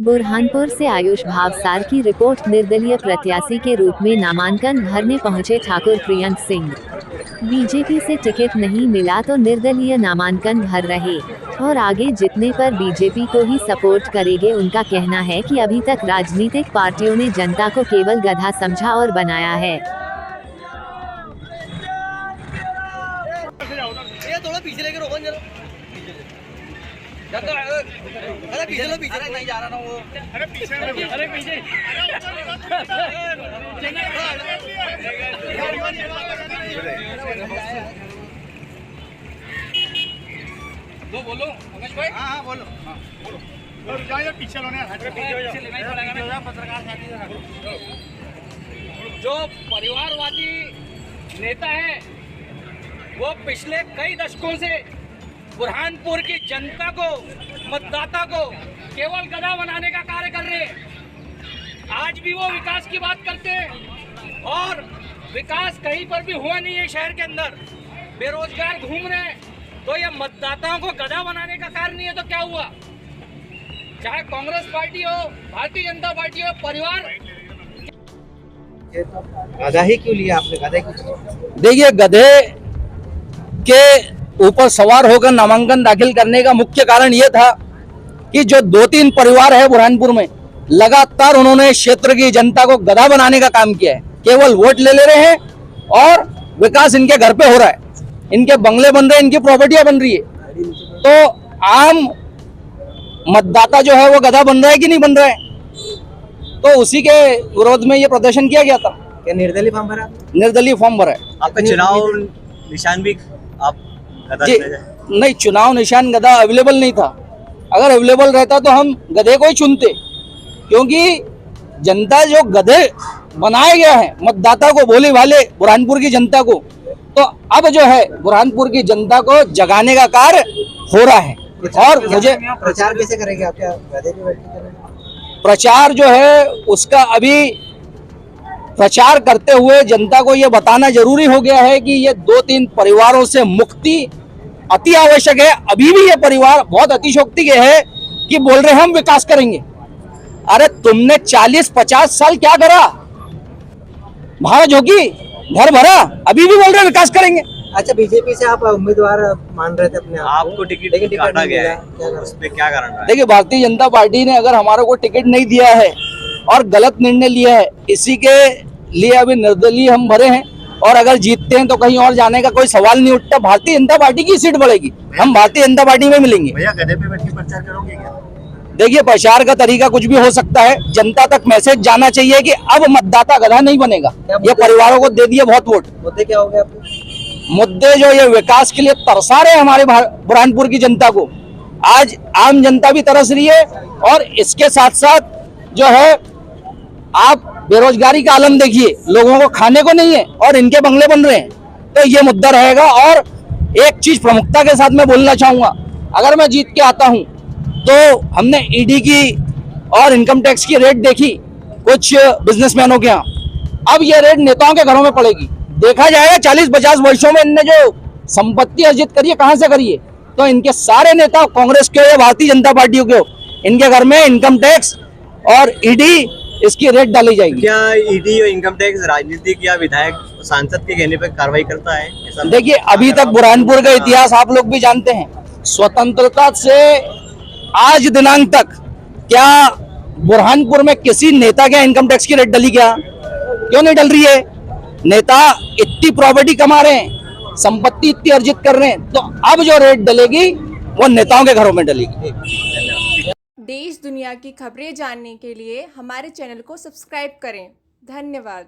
बुरहानपुर से आयुष भावसार की रिपोर्ट। निर्दलीय प्रत्याशी के रूप में नामांकन भरने पहुंचे ठाकुर प्रियंक सिंह। बीजेपी से टिकट नहीं मिला तो निर्दलीय नामांकन भर रहे और आगे जितने पर बीजेपी को ही सपोर्ट करेंगे। उनका कहना है कि अभी तक राजनीतिक पार्टियों ने जनता को केवल गधा समझा और बनाया है। थोड़ा पीछे लेकर रोकन जरा। अरे पीछे नहीं जा रहा ना वो। अरे पीछे दो बोलो अमेश भाई। हाँ बोलो। पीछे जो परिवारवादी नेता है वो पिछले कई दशकों से बुरहानपुर की जनता को, मतदाता को केवल गधा बनाने का कार्य कर रहे हैं। आज भी वो विकास की बात करते हैं और विकास कहीं पर भी हुआ नहीं है। शहर के अंदर बेरोजगार घूम रहे हैं, तो ये मतदाताओं को गधा बनाने का कार्य नहीं है तो क्या हुआ? चाहे कांग्रेस पार्टी हो, भारतीय जनता पार्टी हो, परिवार। गधा ही क्यों लिया आपने? गधे क्यों? देखिए, गधे के ऊपर सवार होकर नामांकन दाखिल करने का मुख्य कारण यह था कि जो 2-3 परिवार है बुरहानपुर में, लगातार उन्होंने क्षेत्र की जनता को गधा बनाने का काम किया है। केवल वोट ले रहे हैं और विकास इनके घर पे हो रहा है, इनके बंगले बन रहे हैं, इनकी प्रॉपर्टियां बन रही है। तो आम मतदाता जो है वो गधा बन रहा है कि नहीं बन रहा है? तो उसी के विरोध में ये प्रदर्शन किया गया था। क्या निर्दलीय फॉर्म भरा? निर्दलीय फॉर्म भरा है। आपका चुनाव निशान भी आप गधा जी नहीं, चुनाव निशान गधा अवेलेबल नहीं था। अगर अवेलेबल रहता तो हम गधे को ही चुनते, क्योंकि जनता जो गधे बनाए गया है मतदाता को, भोले भाले बुरहानपुर की जनता को, तो अब जो है बुरहानपुर की जनता को जगाने का कार्य हो रहा है। और मुझे प्रचार कैसे करेंगे आप? क्या गधे पे बैठ के करेंगे? प्रचार जो है उसका अभी प्रचार करते हुए जनता को यह बताना जरूरी हो गया है कि ये 2-3 परिवारों से मुक्ति अति आवश्यक है। अभी भी ये परिवार बहुत अतिशोक्ति के है कि बोल रहे हम विकास करेंगे। अरे तुमने 40-50 साल क्या करा? भारत होगी घर भरा, अभी भी बोल रहे विकास करेंगे। अच्छा, बीजेपी से आप उम्मीदवार मान रहे थे अपने आपको टिकट काटा गया है, उसमें क्या कारण है? देखिए, भारतीय जनता पार्टी ने अगर हमारे को टिकट नहीं दिया है और गलत निर्णय लिया है, इसी के लिए अभी निर्दलीय हम भरे हैं। और अगर जीतते हैं तो कहीं और जाने का कोई सवाल नहीं उठता। भारतीय जनता पार्टी की सीट बढ़ेगी, हम भारतीय जनता पार्टी में मिलेंगे। भैया, गधे पे बैठ के प्रचार करोगे क्या? देखिए, प्रचार का तरीका कुछ भी हो सकता है। जनता तक मैसेज जाना चाहिए कि अब मतदाता गधा नहीं बनेगा। ये परिवारों को दे दिए बहुत वोट। मुद्दे क्या हो गए आपके? मुद्दे जो ये विकास के लिए तरसा रहे हैं हमारे बुरहानपुर की जनता को, आज आम जनता भी तरस रही है। और इसके साथ साथ जो है, आप बेरोजगारी का आलम देखिए, लोगों को खाने को नहीं है और इनके बंगले बन रहे हैं। तो ये मुद्दा रहेगा। और एक चीज प्रमुखता के साथ मैं बोलना चाहूंगा, अगर मैं जीत के आता हूं तो हमने ईडी की और इनकम टैक्स की रेट देखी कुछ बिजनेसमैनों के यहाँ। अब ये रेट नेताओं के घरों में पड़ेगी। देखा जाएगा 40-50 वर्षों में इनने जो संपत्ति अर्जित करी है कहां से करी है। तो इनके सारे नेता, कांग्रेस के या भारतीय जनता पार्टी के हो, इनके घर में इनकम टैक्स और ईडी इसकी रेट डाली जाएगी। क्या ईडी और इनकम टैक्स राजनीतिक या विधायक सांसद के कहने पर कार्रवाई करता है? देखिए, अभी तक बुरहानपुर का इतिहास आप लोग भी जानते हैं। स्वतंत्रता से आज दिनांक तक क्या बुरहानपुर में किसी नेता के इनकम टैक्स की रेट डली? क्या क्यों नहीं डल रही है? नेता इतनी प्रॉपर्टी कमा रहे हैं, संपत्ति इतनी अर्जित कर रहे हैं, तो अब जो रेट डलेगी वो नेताओं के घरों में डलेगी। देश दुनिया की खबरें जानने के लिए हमारे चैनल को सब्सक्राइब करें। धन्यवाद।